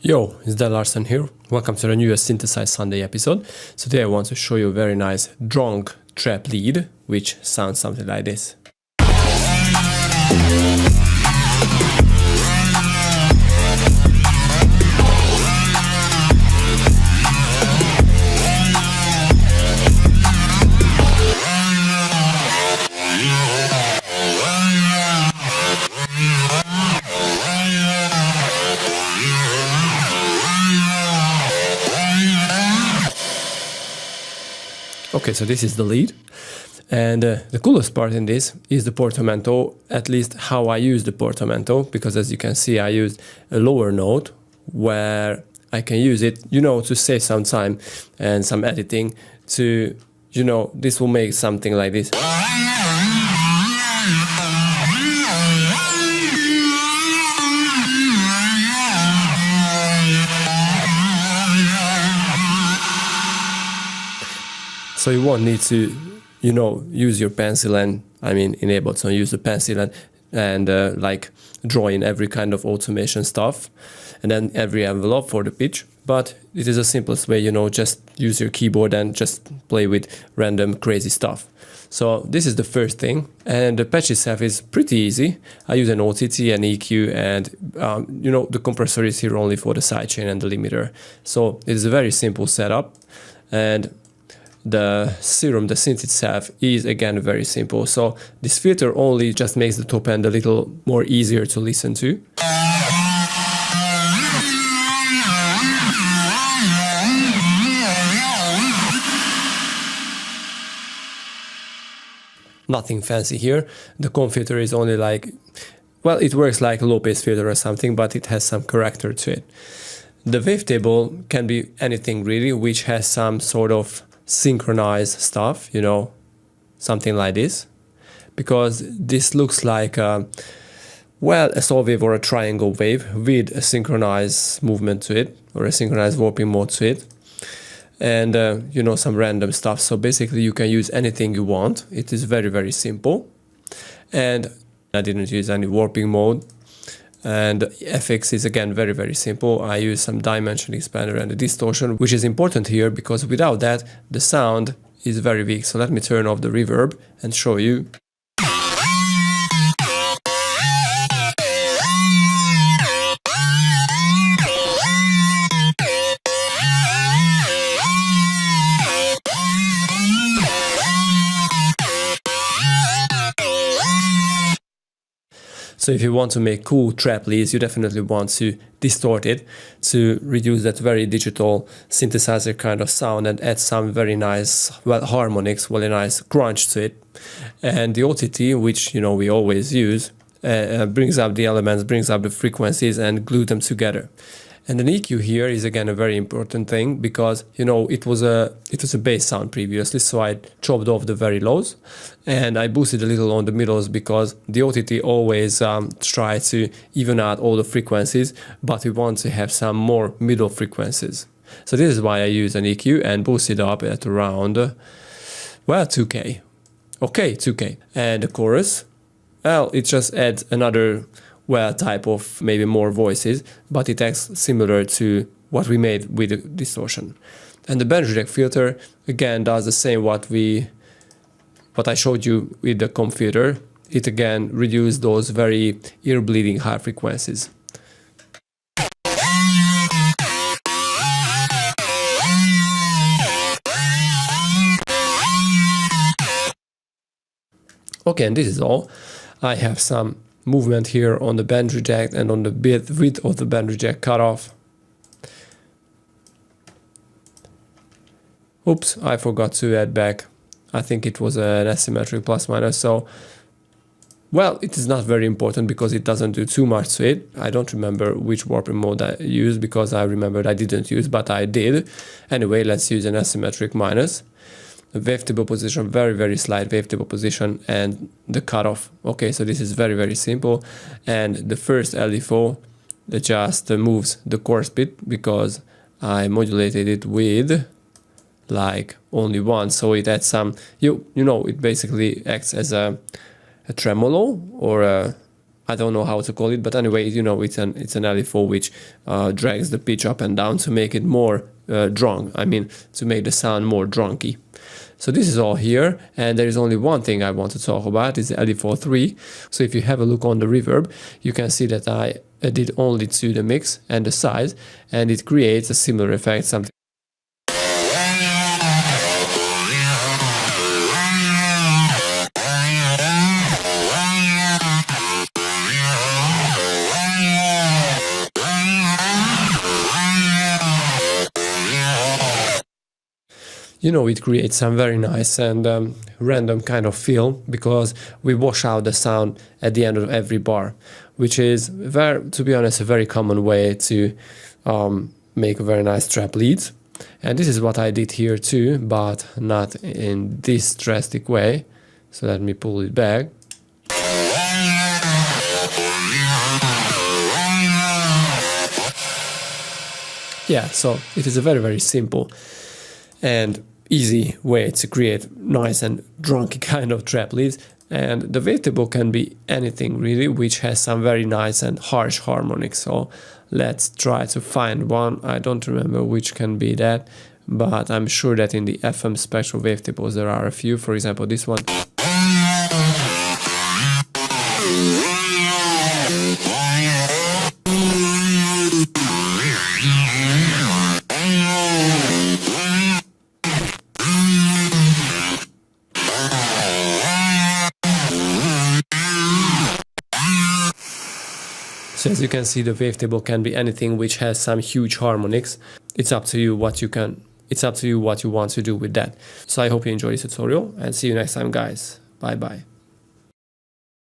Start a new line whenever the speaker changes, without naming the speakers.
Yo, it's Dan Larson here. Welcome to the newest Synthesize Sunday episode. So today I want to show you a very nice drunk trap lead, which sounds something like this. Okay, so this is the lead, and the coolest part in this is the portamento, at least how I use the portamento, because as you can see I used a lower note where I can use it, to save some time and some editing to, this will make something like this. So you won't need to, use your pencil and, in Ableton, use the pencil and like draw in every kind of automation stuff and then every envelope for the pitch. But it is the simplest way, just use your keyboard and just play with random crazy stuff. So this is the first thing, and the patch itself is pretty easy. I use an OTT, an EQ, and the compressor is here only for the sidechain and the limiter. So it is a very simple setup, and the Serum, the synth itself, is again very simple. So this filter only just makes the top end a little more easier to listen to. Nothing fancy here. The comb filter is only like, well, it works like a low pass filter or something, but it has some character to it. The wavetable can be anything really, which has some sort of synchronized stuff, something like this, because this looks like a saw wave or a triangle wave with a synchronized movement to it, or a synchronized warping mode to it, and some random stuff. So basically you can use anything you want. It is very, very simple, and I didn't use any warping mode. And FX is again very, very simple. I use some dimension expander and a distortion, which is important here because without that the sound is very weak. So let me turn off the reverb and show you. So if you want to make cool trap leads, you definitely want to distort it to reduce that very digital synthesizer kind of sound and add some very nice, harmonics, very nice crunch to it. And the OTT, which, we always use, brings up the elements, brings up the frequencies and glue them together. And an EQ here is again a very important thing because, it was a bass sound previously, so I chopped off the very lows and I boosted a little on the middles because the OTT always tries to even out all the frequencies, but we want to have some more middle frequencies. So this is why I use an EQ and boost it up at around, 2K. Okay, 2K. And the chorus, it just adds another type of maybe more voices, but it acts similar to what we made with the distortion. And the band reject filter again does the same what I showed you with the comb filter. It again reduces those very ear bleeding high frequencies. Okay, and this is all. I have some movement here on the band reject and on the width of the band reject cutoff. Oops, I forgot to add back. I think it was an asymmetric plus minus, so it is not very important because it doesn't do too much to it. I don't remember which warping mode I used because I remembered I didn't use, but I did. Anyway, let's use an asymmetric minus. The wavetable position, very, very slight wavetable position, and the cutoff. Okay, so this is very, very simple. And the first LFO that just moves the chorus bit because I modulated it with like only one, so it adds some, it basically acts as a tremolo or a I don't know how to call it, but anyway, you know, it's an LFO which drags the pitch up and down to make it more drunk. I mean, to make the sound more drunky. So this is all here, and there is only one thing I want to talk about, is the LFO 3. So if you have a look on the reverb, you can see that I did only to the mix and the size, and it creates a similar effect, something. You know, it creates some very nice and random kind of feel, because we wash out the sound at the end of every bar, which is, to be honest, a very common way to make a very nice trap leads. And this is what I did here too, but not in this drastic way. So let me pull it back. Yeah, so it is a very, very simple and easy way to create nice and drunky kind of trap leads. And the wavetable can be anything really which has some very nice and harsh harmonics. So let's try to find one. I don't remember which can be that, but I'm sure that in the FM spectral wavetables there are a few. For example, this one. So as you can see, the wavetable can be anything which has some huge harmonics. It's up to you what you want to do with that. So I hope you enjoyed this tutorial, and see you next time, guys. Bye bye.